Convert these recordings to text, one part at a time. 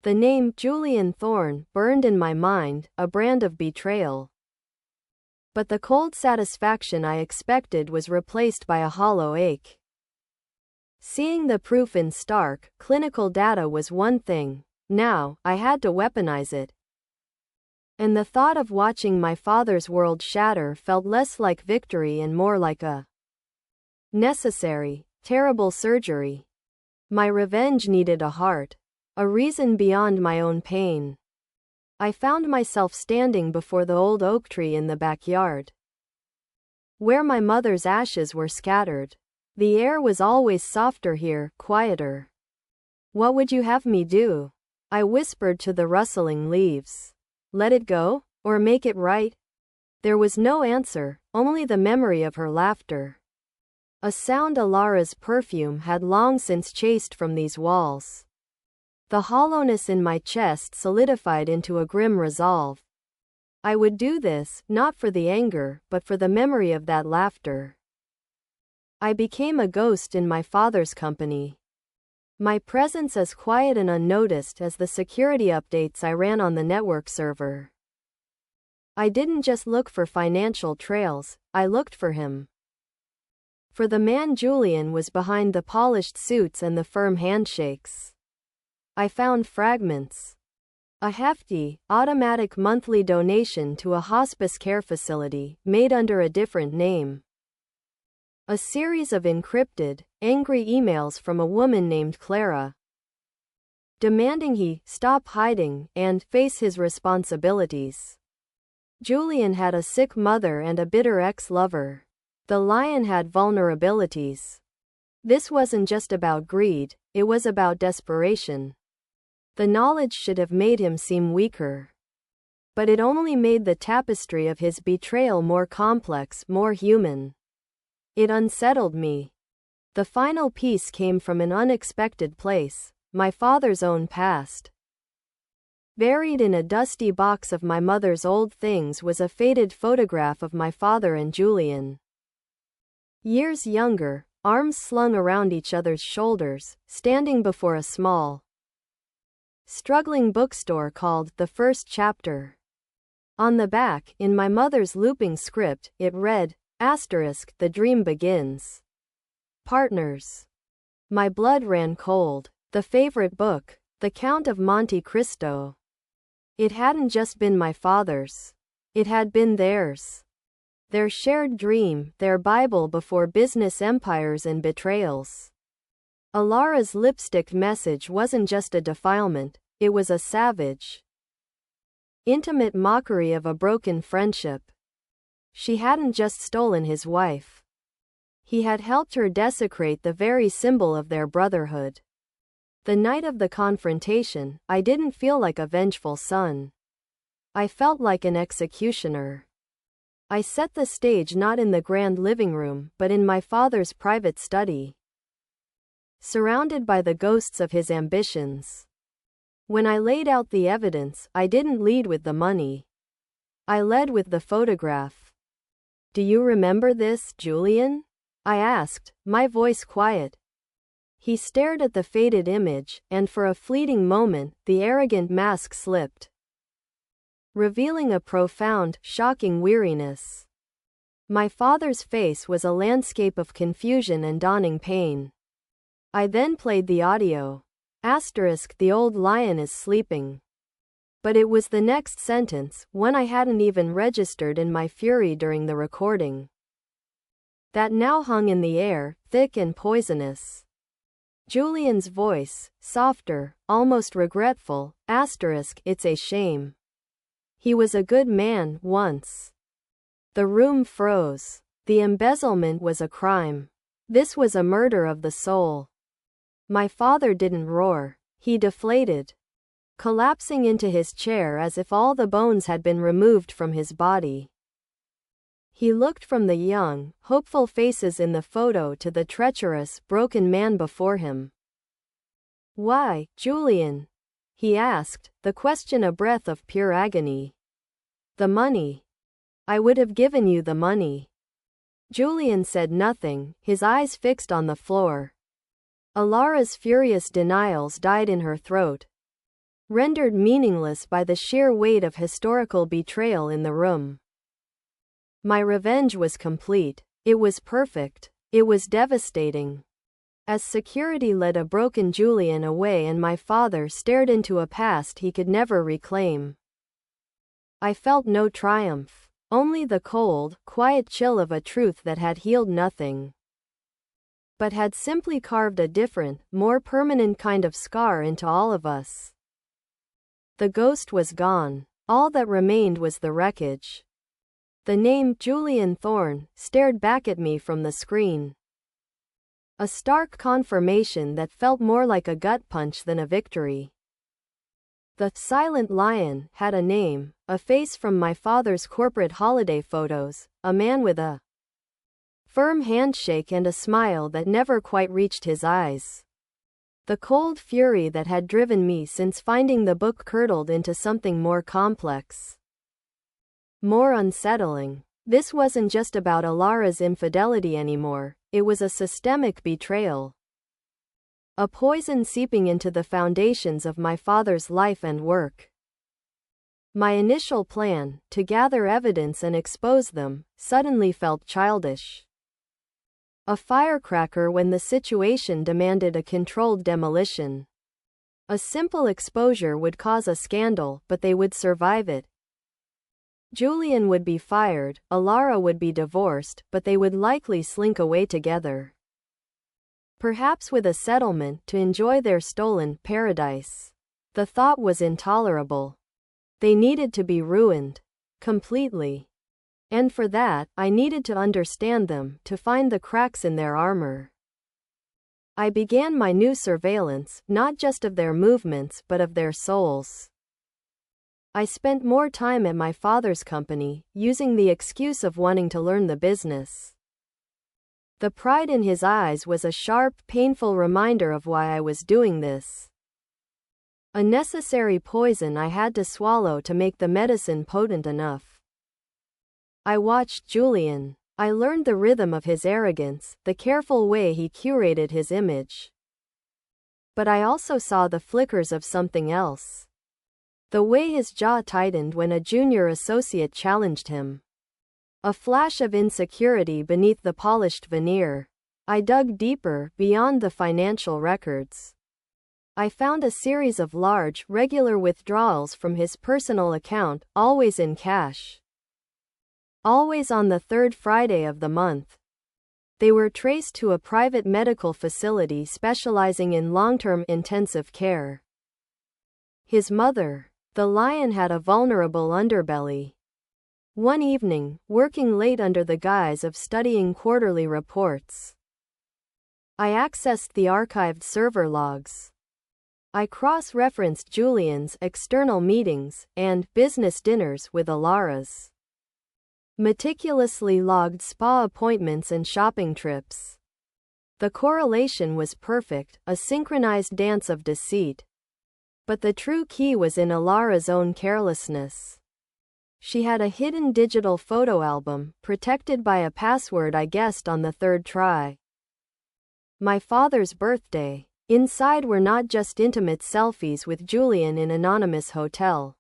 The name Julian Thorne burned in my mind, a brand of betrayal. But the cold satisfaction I expected was replaced by a hollow ache. Seeing the proof in stark, clinical data was one thing. Now, I had to weaponize it. And the thought of watching my father's world shatter felt less like victory and more like a necessary, terrible surgery. My revenge needed a heart. A reason beyond my own pain. I found myself standing before the old oak tree in the backyard, where my mother's ashes were scattered. The air was always softer here, quieter. "What would you have me do?" I whispered to the rustling leaves. "Let it go? Or make it right?" There was no answer, only the memory of her laughter. A sound Alara's perfume had long since chased from these walls. The hollowness in my chest solidified into a grim resolve. I would do this, not for the anger, but for the memory of that laughter. I became a ghost in my father's company. My presence as quiet and unnoticed as the security updates I ran on the network server. I didn't just look for financial trails, I looked for him. For the man Julian was behind the polished suits and the firm handshakes. I found fragments. A hefty, automatic monthly donation to a hospice care facility, made under a different name. A series of encrypted, angry emails from a woman named Clara, demanding he stop hiding and face his responsibilities. Julian had a sick mother and a bitter ex-lover. The lion had vulnerabilities. This wasn't just about greed, it was about desperation. The knowledge should have made him seem weaker. But it only made the tapestry of his betrayal more complex, more human. It unsettled me. The final piece came from an unexpected place, my father's own past. Buried in a dusty box of my mother's old things was a faded photograph of my father and Julian. Years younger, arms slung around each other's shoulders, standing before a small, struggling bookstore called The First Chapter. On the back, in my mother's looping script, it read, *, The Dream Begins. Partners. My blood ran cold. The favorite book, The Count of Monte Cristo. It hadn't just been my father's. It had been theirs. Their shared dream, their Bible before business empires and betrayals. Alara's lipstick message wasn't just a defilement, it was a savage, intimate mockery of a broken friendship. She hadn't just stolen his wife. He had helped her desecrate the very symbol of their brotherhood. The night of the confrontation, I didn't feel like a vengeful son. I felt like an executioner. I set the stage not in the grand living room, but in my father's private study, surrounded by the ghosts of his ambitions. When I laid out the evidence, I didn't lead with the money. I led with the photograph. "Do you remember this, Julian?" I asked, my voice quiet. He stared at the faded image, and for a fleeting moment, the arrogant mask slipped, revealing a profound, shocking weariness. My father's face was a landscape of confusion and dawning pain. I then played the audio. The old lion is sleeping. But it was the next sentence, one I hadn't even registered in my fury during the recording, that now hung in the air, thick and poisonous. Julian's voice, softer, almost regretful, *, it's a shame. He was a good man, once. The room froze. The embezzlement was a crime. This was a murder of the soul. My father didn't roar. He deflated, collapsing into his chair as if all the bones had been removed from his body. He looked from the young, hopeful faces in the photo to the treacherous, broken man before him. "Why, Julian?" he asked, the question a breath of pure agony. "The money. I would have given you the money." Julian said nothing, his eyes fixed on the floor. Alara's furious denials died in her throat. rendered meaningless by the sheer weight of historical betrayal in the room. My revenge was complete. It was perfect. It was devastating. As security led a broken Julian away and my father stared into a past he could never reclaim, I felt no triumph, only the cold, quiet chill of a truth that had healed nothing, but had simply carved a different, more permanent kind of scar into all of us. The ghost was gone. All that remained was the wreckage. The name Julian Thorne stared back at me from the screen. A stark confirmation that felt more like a gut punch than a victory. The silent lion had a name, a face from my father's corporate holiday photos, a man with a firm handshake and a smile that never quite reached his eyes. The cold fury that had driven me since finding the book curdled into something more complex, more unsettling. This wasn't just about Alara's infidelity anymore, it was a systemic betrayal. A poison seeping into the foundations of my father's life and work. My initial plan, to gather evidence and expose them, suddenly felt childish. A firecracker when the situation demanded a controlled demolition. A simple exposure would cause a scandal, but they would survive it. Julian would be fired, Alara would be divorced, but they would likely slink away together. Perhaps with a settlement to enjoy their stolen paradise. The thought was intolerable. They needed to be ruined. Completely. And for that, I needed to understand them, to find the cracks in their armor. I began my new surveillance, not just of their movements but of their souls. I spent more time at my father's company, using the excuse of wanting to learn the business. The pride in his eyes was a sharp, painful reminder of why I was doing this. A necessary poison I had to swallow to make the medicine potent enough. I watched Julian. I learned the rhythm of his arrogance, the careful way he curated his image. But I also saw the flickers of something else. The way his jaw tightened when a junior associate challenged him. A flash of insecurity beneath the polished veneer. I dug deeper, beyond the financial records. I found a series of large, regular withdrawals from his personal account, always in cash. Always on the third Friday of the month. They were traced to a private medical facility specializing in long-term intensive care. His mother, the lion, had a vulnerable underbelly. One evening, working late under the guise of studying quarterly reports, I accessed the archived server logs. I cross-referenced Julian's external meetings and business dinners with Alara's meticulously logged spa appointments and shopping trips. The correlation was perfect, a synchronized dance of deceit. But the true key was in Alara's own carelessness. She had a hidden digital photo album, protected by a password I guessed on the third try. My father's birthday. Inside were not just intimate selfies with Julian in anonymous hotel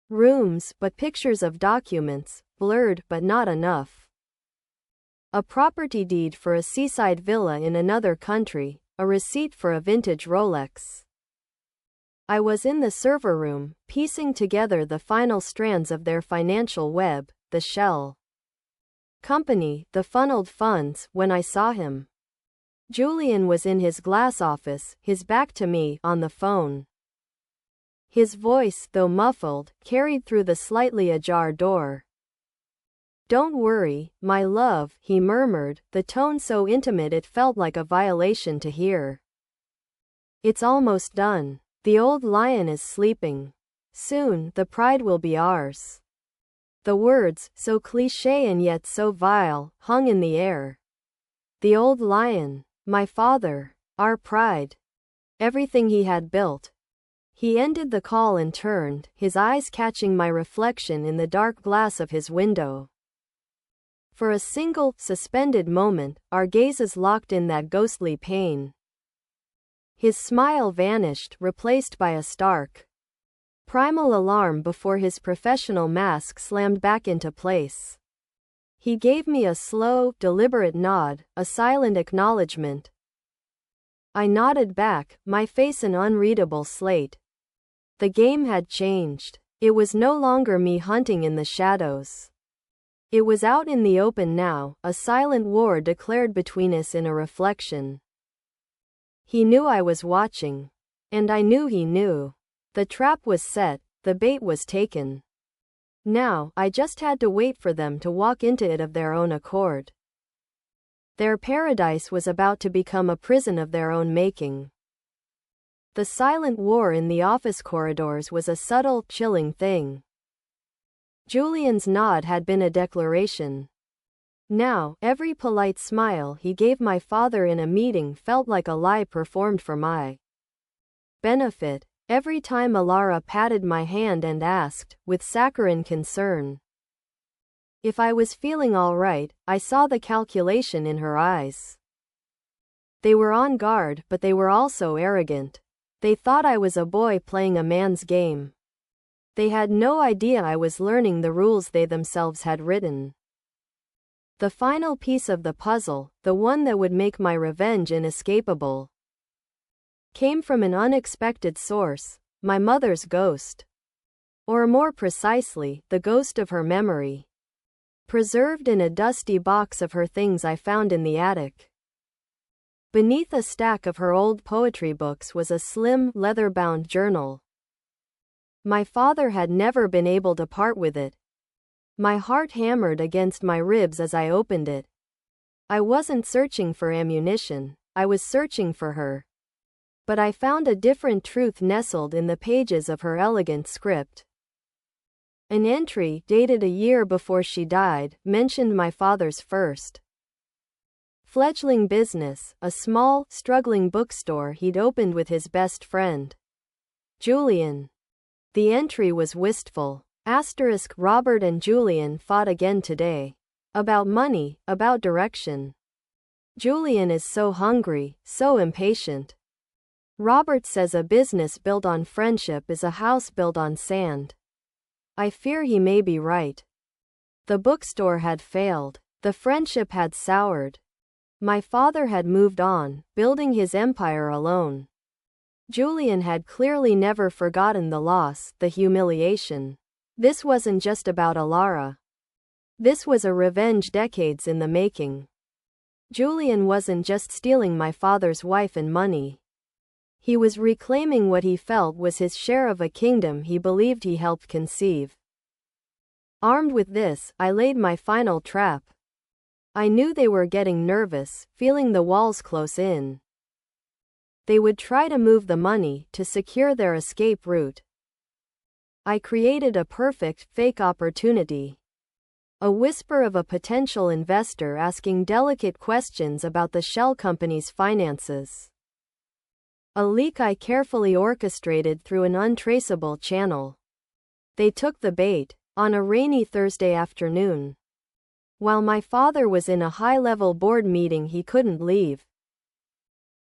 rooms, but pictures of documents, blurred but not enough. A property deed for a seaside villa in another country, a receipt for a vintage Rolex. I was in the server room, piecing together the final strands of their financial web, the shell company, the funneled funds, when I saw him. Julian was in his glass office, his back to me, on the phone. His voice, though muffled, carried through the slightly ajar door. "Don't worry, my love," he murmured, the tone so intimate it felt like a violation to hear. "It's almost done. The old lion is sleeping. Soon, the pride will be ours." The words, so cliché and yet so vile, hung in the air. The old lion. My father. Our pride. Everything he had built. He ended the call and turned, his eyes catching my reflection in the dark glass of his window. For a single, suspended moment, our gazes locked in that ghostly pain. His smile vanished, replaced by a stark primal alarm before his professional mask slammed back into place. He gave me a slow, deliberate nod, a silent acknowledgement. I nodded back, my face an unreadable slate. The game had changed. It was no longer me hunting in the shadows. It was out in the open now, a silent war declared between us in a reflection. He knew I was watching. And I knew he knew. The trap was set, the bait was taken. Now, I just had to wait for them to walk into it of their own accord. Their paradise was about to become a prison of their own making. The silent war in the office corridors was a subtle, chilling thing. Julian's nod had been a declaration. Now, every polite smile he gave my father in a meeting felt like a lie performed for my benefit. Every time Alara patted my hand and asked, with saccharine concern, if I was feeling all right, I saw the calculation in her eyes. They were on guard, but they were also arrogant. They thought I was a boy playing a man's game. They had no idea I was learning the rules they themselves had written. The final piece of the puzzle, the one that would make my revenge inescapable, came from an unexpected source, my mother's ghost. Or more precisely, the ghost of her memory. Preserved in a dusty box of her things I found in the attic. Beneath a stack of her old poetry books was a slim, leather-bound journal. My father had never been able to part with it. My heart hammered against my ribs as I opened it. I wasn't searching for ammunition, I was searching for her. But I found a different truth nestled in the pages of her elegant script. An entry, dated a year before she died, mentioned my father's first fledgling business, a small, struggling bookstore he'd opened with his best friend, Julian. The entry was wistful. Robert and Julian fought again today. About money, about direction. Julian is so hungry, so impatient. Robert says a business built on friendship is a house built on sand. I fear he may be right. The bookstore had failed. The friendship had soured. My father had moved on, building his empire alone. Julian had clearly never forgotten the loss, the humiliation. This wasn't just about Alara. This was a revenge decades in the making. Julian wasn't just stealing my father's wife and money. He was reclaiming what he felt was his share of a kingdom he believed he helped conceive. Armed with this, I laid my final trap. I knew they were getting nervous, feeling the walls close in. They would try to move the money to secure their escape route. I created a perfect, fake opportunity. A whisper of a potential investor asking delicate questions about the shell company's finances. A leak I carefully orchestrated through an untraceable channel. They took the bait, on a rainy Thursday afternoon. While my father was in a high-level board meeting he couldn't leave.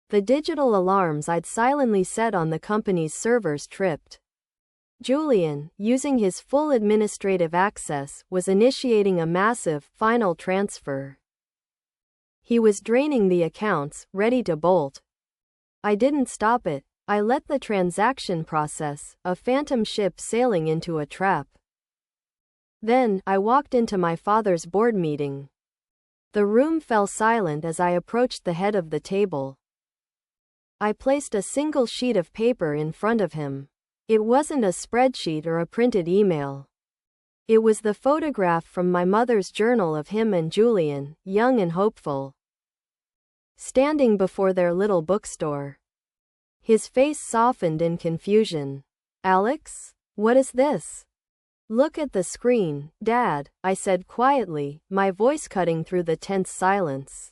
The digital alarms I'd silently set on the company's servers tripped. Julian, using his full administrative access, was initiating a massive, final transfer. He was draining the accounts, ready to bolt. I didn't stop it. I let the transaction process, a phantom ship sailing into a trap. Then, I walked into my father's board meeting. The room fell silent as I approached the head of the table. I placed a single sheet of paper in front of him. It wasn't a spreadsheet or a printed email. It was the photograph from my mother's journal of him and Julian, young and hopeful, standing before their little bookstore. His face softened in confusion. "Alex? What is this?" "Look at the screen, Dad," I said quietly, my voice cutting through the tense silence.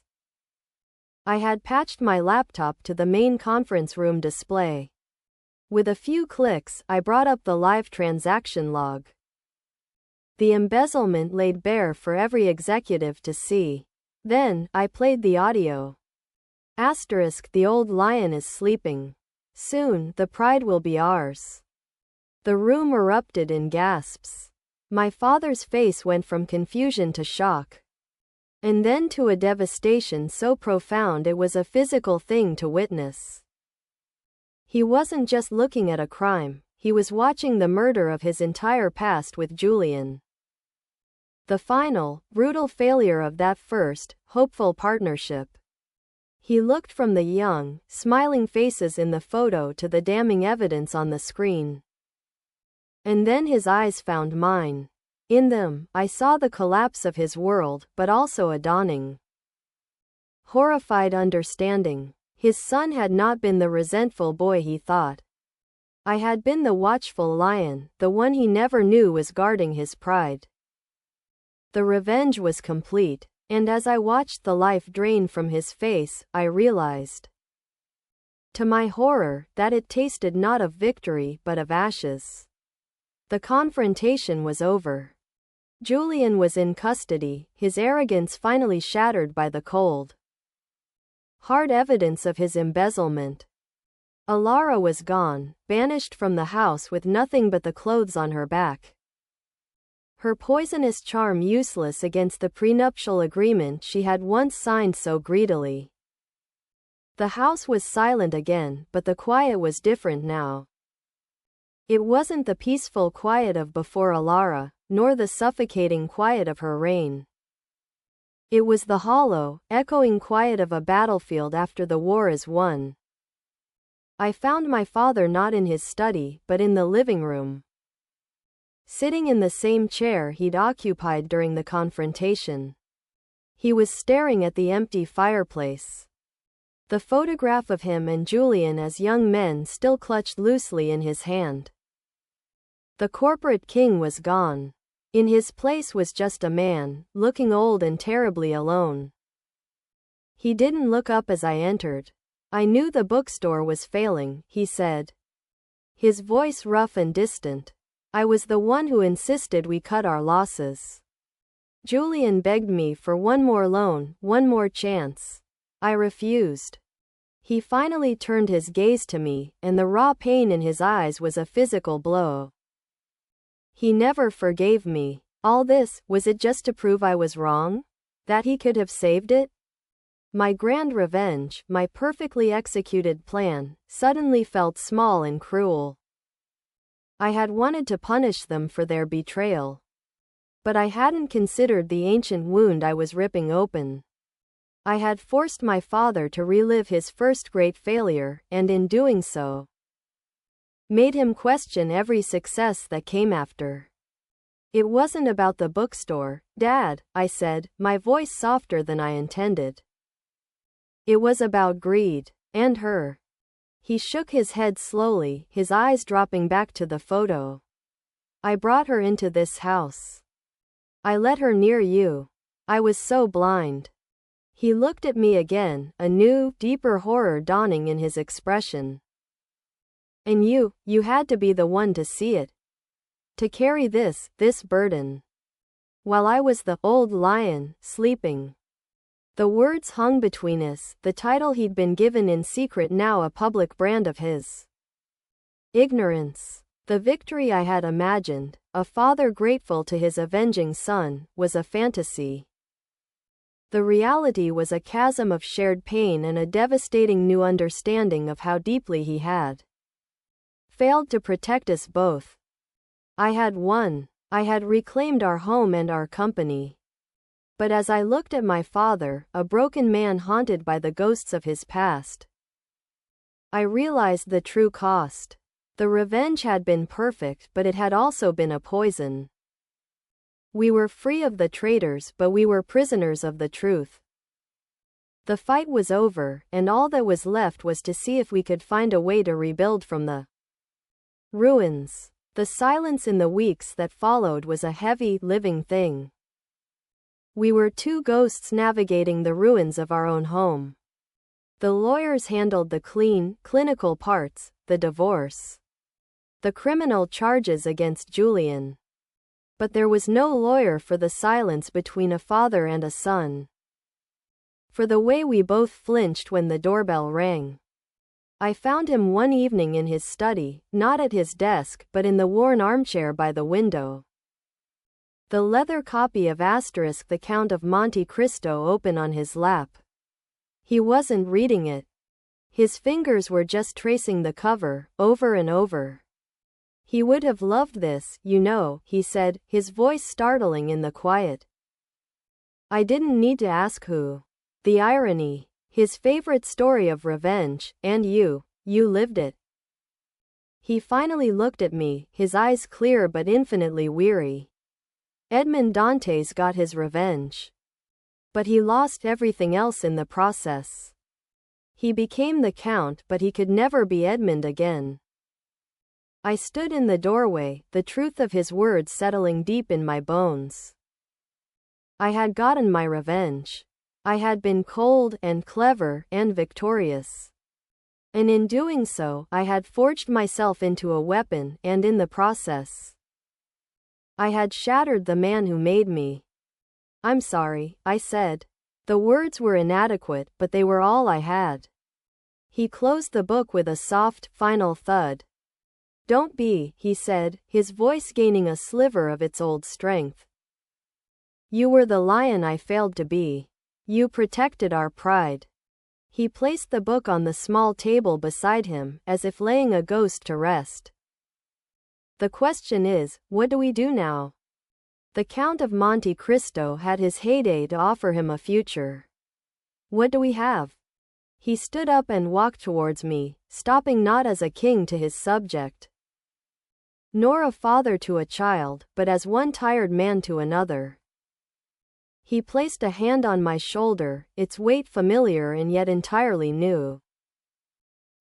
I had patched my laptop to the main conference room display. With a few clicks, I brought up the live transaction log. The embezzlement laid bare for every executive to see. Then, I played the audio. "The old lion is sleeping. Soon, the pride will be ours." The room erupted in gasps. My father's face went from confusion to shock, and then to a devastation so profound it was a physical thing to witness. He wasn't just looking at a crime, he was watching the murder of his entire past with Julian. The final, brutal failure of that first, hopeful partnership. He looked from the young, smiling faces in the photo to the damning evidence on the screen. And then his eyes found mine. In them, I saw the collapse of his world, but also a dawning, horrified understanding. His son had not been the resentful boy he thought. I had been the watchful lion, the one he never knew was guarding his pride. The revenge was complete, and as I watched the life drain from his face, I realized, to my horror, that it tasted not of victory but of ashes. The confrontation was over. Julian was in custody, his arrogance finally shattered by the cold, hard evidence of his embezzlement. Alara was gone, banished from the house with nothing but the clothes on her back. Her poisonous charm useless against the prenuptial agreement she had once signed so greedily. The house was silent again, but the quiet was different now. It wasn't the peaceful quiet of before Alara, nor the suffocating quiet of her reign. It was the hollow, echoing quiet of a battlefield after the war is won. I found my father not in his study, but in the living room, sitting in the same chair he'd occupied during the confrontation. He was staring at the empty fireplace. The photograph of him and Julian as young men still clutched loosely in his hand. The corporate king was gone. In his place was just a man, looking old and terribly alone. He didn't look up as I entered. I knew the bookstore was failing, he said, his voice rough and distant. I was the one who insisted we cut our losses. Julian begged me for one more loan, one more chance. I refused. He finally turned his gaze to me, and the raw pain in his eyes was a physical blow. He never forgave me. All this, was it just to prove I was wrong? That he could have saved it? My grand revenge, my perfectly executed plan, suddenly felt small and cruel. I had wanted to punish them for their betrayal, but I hadn't considered the ancient wound I was ripping open. I had forced my father to relive his first great failure, and in doing so, made him question every success that came after. It wasn't about the bookstore, Dad, I said, my voice softer than I intended. It was about greed, and her. He shook his head slowly, his eyes dropping back to the photo. I brought her into this house. I let her near you. I was so blind. He looked at me again, a new, deeper horror dawning in his expression. And you had to be the one to see it. To carry this burden. While I was the old lion, sleeping. The words hung between us, the title he'd been given in secret now a public brand of his ignorance. The victory I had imagined, a father grateful to his avenging son, was a fantasy. The reality was a chasm of shared pain and a devastating new understanding of how deeply he had failed to protect us both. I had won. I had reclaimed our home and our company. But as I looked at my father, a broken man haunted by the ghosts of his past, I realized the true cost. The revenge had been perfect, but it had also been a poison. We were free of the traitors, but we were prisoners of the truth. The fight was over, and all that was left was to see if we could find a way to rebuild from the ruins. The silence in the weeks that followed was a heavy, living thing. We were two ghosts navigating the ruins of our own home. The lawyers handled the clean, clinical parts, the divorce, the criminal charges against Julian. But there was no lawyer for the silence between a father and a son. For the way we both flinched when the doorbell rang. I found him one evening in his study, not at his desk but in the worn armchair by the window. The leather copy of The Count of Monte Cristo open on his lap. He wasn't reading it. His fingers were just tracing the cover, over and over. He would have loved this, you know, he said, his voice startling in the quiet. I didn't need to ask who. The irony. His favorite story of revenge, and you lived it. He finally looked at me, his eyes clear but infinitely weary. Edmond Dantes got his revenge. But he lost everything else in the process. He became the Count, but he could never be Edmond again. I stood in the doorway, the truth of his words settling deep in my bones. I had gotten my revenge. I had been cold and clever and victorious. And in doing so, I had forged myself into a weapon, and in the process, I had shattered the man who made me. I'm sorry, I said. The words were inadequate, but they were all I had. He closed the book with a soft, final thud. Don't be, he said, his voice gaining a sliver of its old strength. You were the lion I failed to be. You protected our pride. He placed the book on the small table beside him, as if laying a ghost to rest. The question is, what do we do now? The Count of Monte Cristo had his heyday to offer him a future. What do we have? He stood up and walked towards me, stopping not as a king to his subject, nor a father to a child, but as one tired man to another. He placed a hand on my shoulder, its weight familiar and yet entirely new.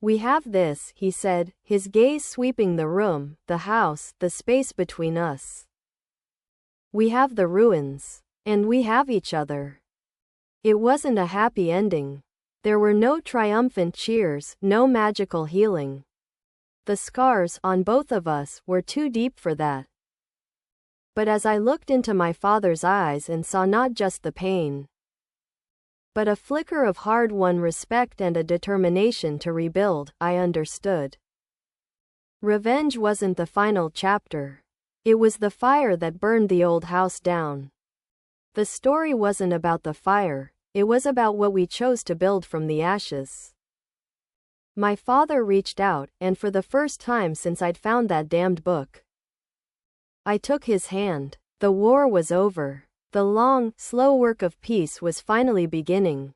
We have this, he said, his gaze sweeping the room, the house, the space between us. We have the ruins. And we have each other. It wasn't a happy ending. There were no triumphant cheers, no magical healing. The scars, on both of us, were too deep for that. But as I looked into my father's eyes and saw not just the pain, but a flicker of hard-won respect and a determination to rebuild, I understood. Revenge wasn't the final chapter. It was the fire that burned the old house down. The story wasn't about the fire, it was about what we chose to build from the ashes. My father reached out, and for the first time since I'd found that damned book, I took his hand. The war was over. The long, slow work of peace was finally beginning.